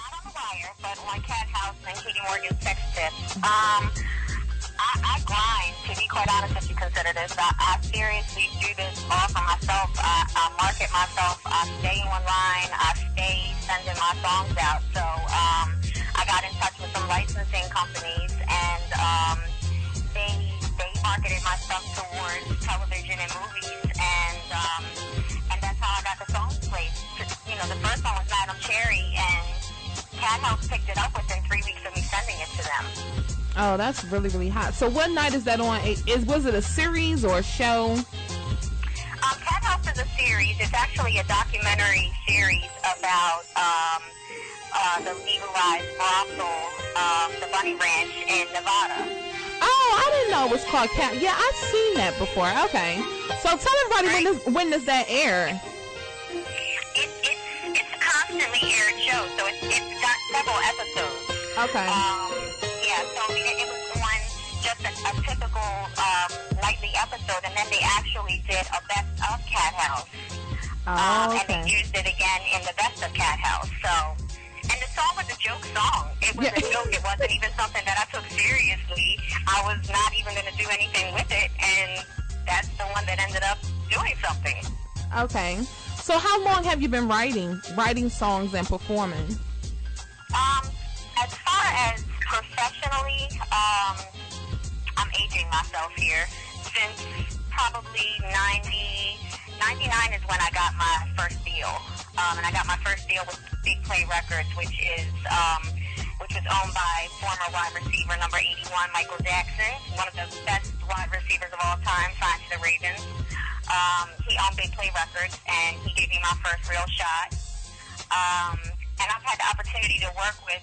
not on The Wire, but on Cat House and Katie Morgan's Sex Tips. I grind, to be quite honest, if you consider this. I seriously do this all for myself. I market myself. I stay online. I stay sending my songs out. So I got in touch with some licensing companies, and they marketed my stuff towards television and movies, and that's how I got the songs played. You know, the first song was Madam Cherry, and Cat House picked it up within 3 weeks of me sending it to them. Oh, that's really, really hot. So what night is that on? Was it a series or a show? Cat House is a series. It's actually a documentary series about the legalized brothel, the Bunny Ranch in Nevada. Oh, I didn't know it was called Cat. Yeah, I've seen that before. Okay. So tell everybody, when does that air? It's a constantly aired show, so it's got several episodes. Okay. Yeah, so it was on just a typical nightly episode, and then they actually did a Best of Cat House. Oh, okay. And they used it again in the Best of Cat House. So, and the song was a joke song. It was a joke. It wasn't even something that I took seriously. I was not even going to do anything with it, and that's the one that ended up doing something. Okay. So how long have you been writing songs and performing? As far as professionally, I'm aging myself here. Since probably 99 is when I got my first deal. And I got my first deal with Big Play Records, which was owned by former wide receiver number 81, Michael Jackson, one of the best wide receivers of all time, signed to the Ravens. He owned Big Play Records, and he gave me my first real shot. And I've had the opportunity to work with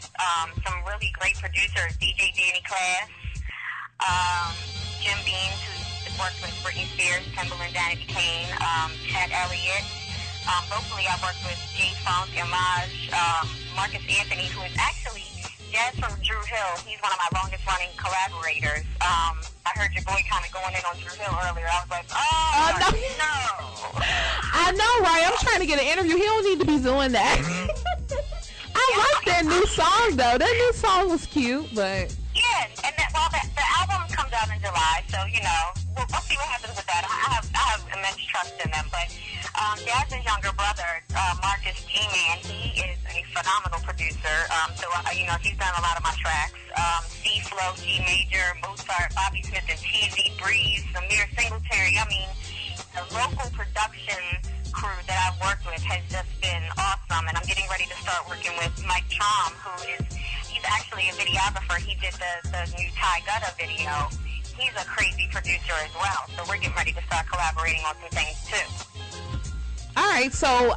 some really great producers, DJ Danny Class, Jim Beams, who's worked with Britney Spears, Timbaland, Danny Kane, Ted Elliott. Locally, I've worked with Jay Funk, Image, Marcus Anthony, who is actually Jazz from Drew Hill. He's one of my longest-running collaborators. I heard your boy kind of going in on Drew Hill earlier. I was like, no. I know, right? I'm trying to get an interview. He don't need to be doing that. I like that new song, though. That new song was cute, but... Yeah, and the album comes out in July, so, you know, we'll see what happens with that. I have immense trust in them, but Jazz's younger brother, Marcus G-Man, he is a phenomenal producer, so, you know, he's done a lot of my tracks. C-Flow, G Major, Mozart, Bobby Smith and TZ, Breeze, Samir Singletary. I mean, the local production crew that I've worked with has just been awesome, and I'm getting ready to start working with Mike Trom, he's actually a videographer. He did the new Ty Gutta video. He's a crazy producer as well, so we're getting ready to start collaborating on some things too. All right, so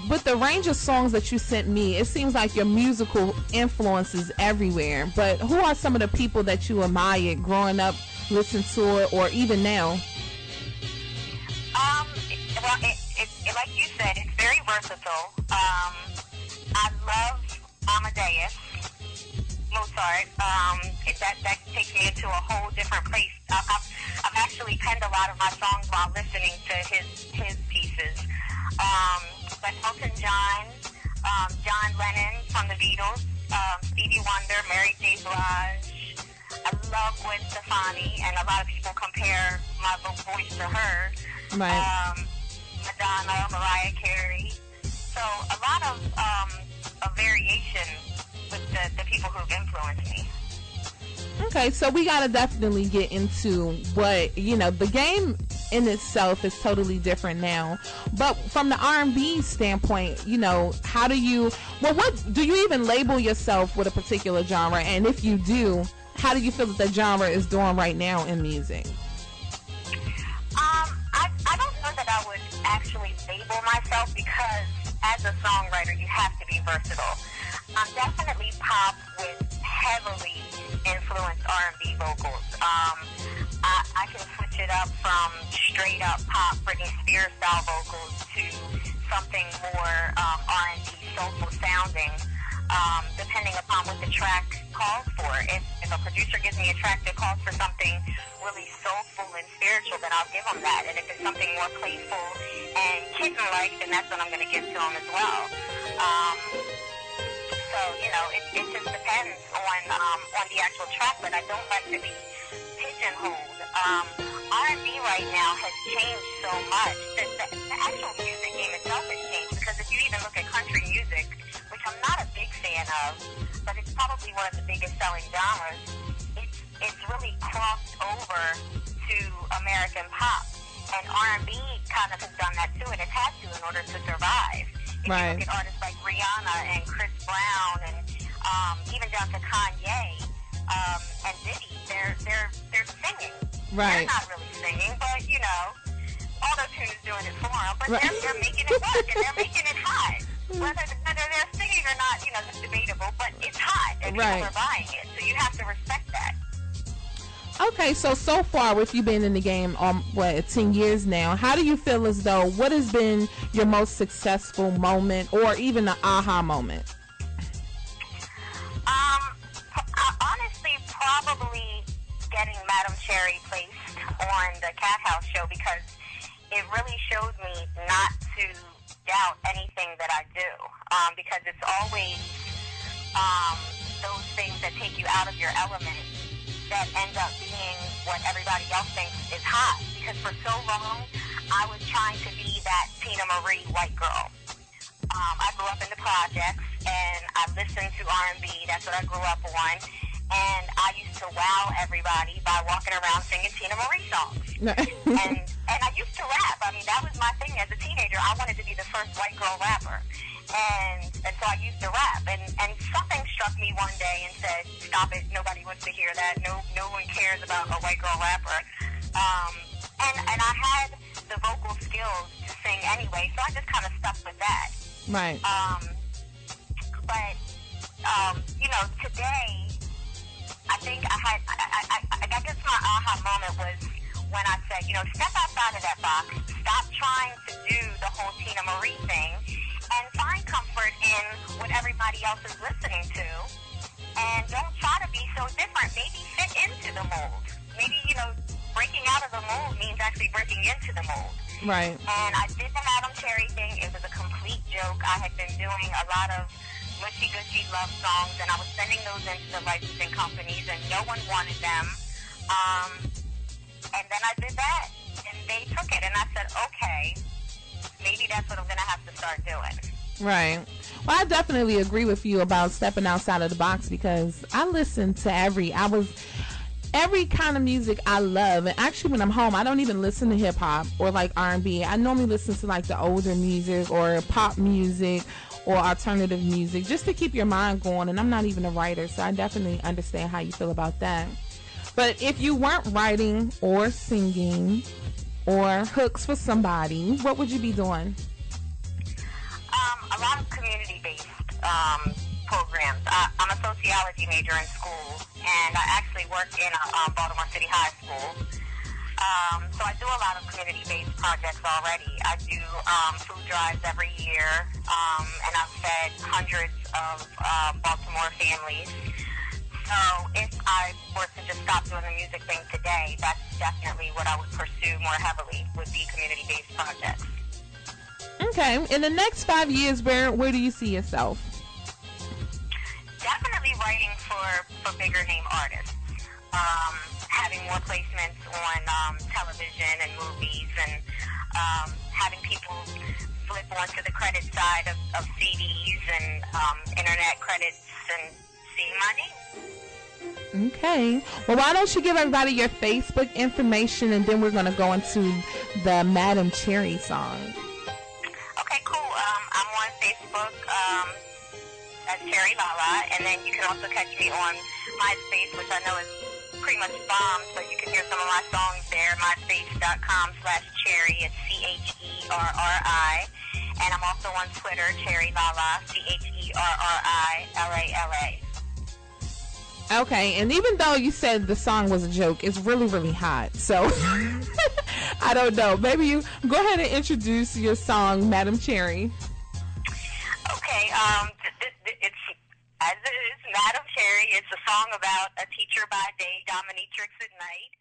with the range of songs that you sent me, it seems like your musical influence is everywhere, but who are some of the people that you admired growing up, listened to it, or even now? Well, like you said, it's very versatile. I love Amadeus, Mozart. That takes me into a whole different place. I've actually penned a lot of my songs while listening to his pieces. But Elton John, John Lennon from the Beatles, Stevie Wonder, Mary J. Blige. I love Gwen Stefani, and a lot of people compare my voice to her. Right. Madonna, Mariah Carey. So a lot of variation with the people who've influenced me. Okay, so we gotta definitely get into what, you know, the game in itself is totally different now. But from the R&B standpoint, you know, what do you even label yourself with a particular genre? And if you do, how do you feel that the genre is doing right now in music? I don't know that I would actually label myself, because as a songwriter, you have to be versatile. I'm definitely pop with heavily influenced R&B vocals. I can switch it up from straight up pop Britney Spears style vocals to something more R&B soulful sounding, depending upon what the track calls for. If a producer gives me a track that calls for something really soulful and spiritual, then I'll give them that. And if it's something more playful and kitten-like, then that's what I'm going to give to them as well. So, you it just depends on the actual track, but I don't like to be pigeonholed. R&B right now has changed so much. The actual music game itself has changed, because if you even look at country music, which I'm not a big fan of, but it's probably one of the biggest selling genres, it's really crossed over to American pop. And R&B kind of has done that too, and it had to in order to survive. If you look at artists like Rihanna and Chris Brown, and even down to Kanye and Diddy, they're singing. Right. They're not really singing, but auto-tune's doing it for them. But they're making it work, and they're making it hot. Whether they're singing or not, that's debatable. But it's hot, and people are buying it, so you have to respect that. Okay, so far with you being in the game 10 years now, how do you feel as though, what has been your most successful moment, or even an aha moment? Honestly, probably getting Madam Cherry placed on the Cat House show, because it really showed me not to doubt anything that I do, because it's always those things that take you out of your element that end up being what everybody else thinks is hot. Because for so long, I was trying to be that Tina Marie white girl. I grew up in the projects, and I listened to R&B. That's what I grew up on. And I used to wow everybody by walking around singing Tina Marie songs. and I used to rap. I mean, that was my thing as a teenager. I wanted to be the first white girl rapper. And so I used to rap. And something struck me one day and said, stop it. Nobody wants to hear that. No one cares about a white girl rapper. And I had the vocal skills to sing anyway, so I just kind of stuck with that. Right. But today, I think I guess my aha moment was when I said, step outside of that box, stop trying to do the whole Tina Marie thing, and find comfort in what everybody else is listening to, and don't try to be so different. Maybe fit into the mold. Maybe, breaking out of the mold means actually breaking into the mold. Right. And I did the Madam Cherry thing. It was a complete joke. I had been doing a lot of mushy-gushy love songs, and I was sending those into the licensing companies, and no one wanted them. And then I did that, and they took it, and I said, okay, maybe that's what I'm going to have to start doing. Right. Well, I definitely agree with you about stepping outside of the box, because I listen to every kind of music I love. And actually, when I'm home, I don't even listen to hip-hop or like R&B. I normally listen to like the older music or pop music or alternative music, just to keep your mind going. And I'm not even a writer, so I definitely understand how you feel about that. But if you weren't writing or singing or hooks for somebody, what would you be doing? A lot of community-based programs. I'm a sociology major in school, and I actually work in a Baltimore City High School. So I do a lot of community-based projects already. I do food drives every year, and I've fed hundreds of Baltimore families. So if I were to just stop doing the music thing today, that's definitely what I would pursue more heavily, would be community-based projects. Okay. In the next 5 years, where do you see yourself? Definitely writing for bigger name artists. Having more placements on television and movies, and having people flip onto the credit side of CDs and internet credits and seeing my name. Okay. Well, why don't you give everybody your Facebook information, and then we're going to go into the Madam Cherry song. Okay, cool. I'm on Facebook as Cherri Lala, and then you can also catch me on MySpace, which I know is pretty much bombed, but you can hear some of my songs there. MySpace.com/Cherri. It's CHERRI. And I'm also on Twitter, Cherri Lala, CHERRILALA. Okay, and even though you said the song was a joke, it's really, really hot. So, I don't know. Maybe you go ahead and introduce your song, Madam Cherry. Okay, it's as it is, Madam Cherry. It's a song about a teacher by day, dominatrix at night.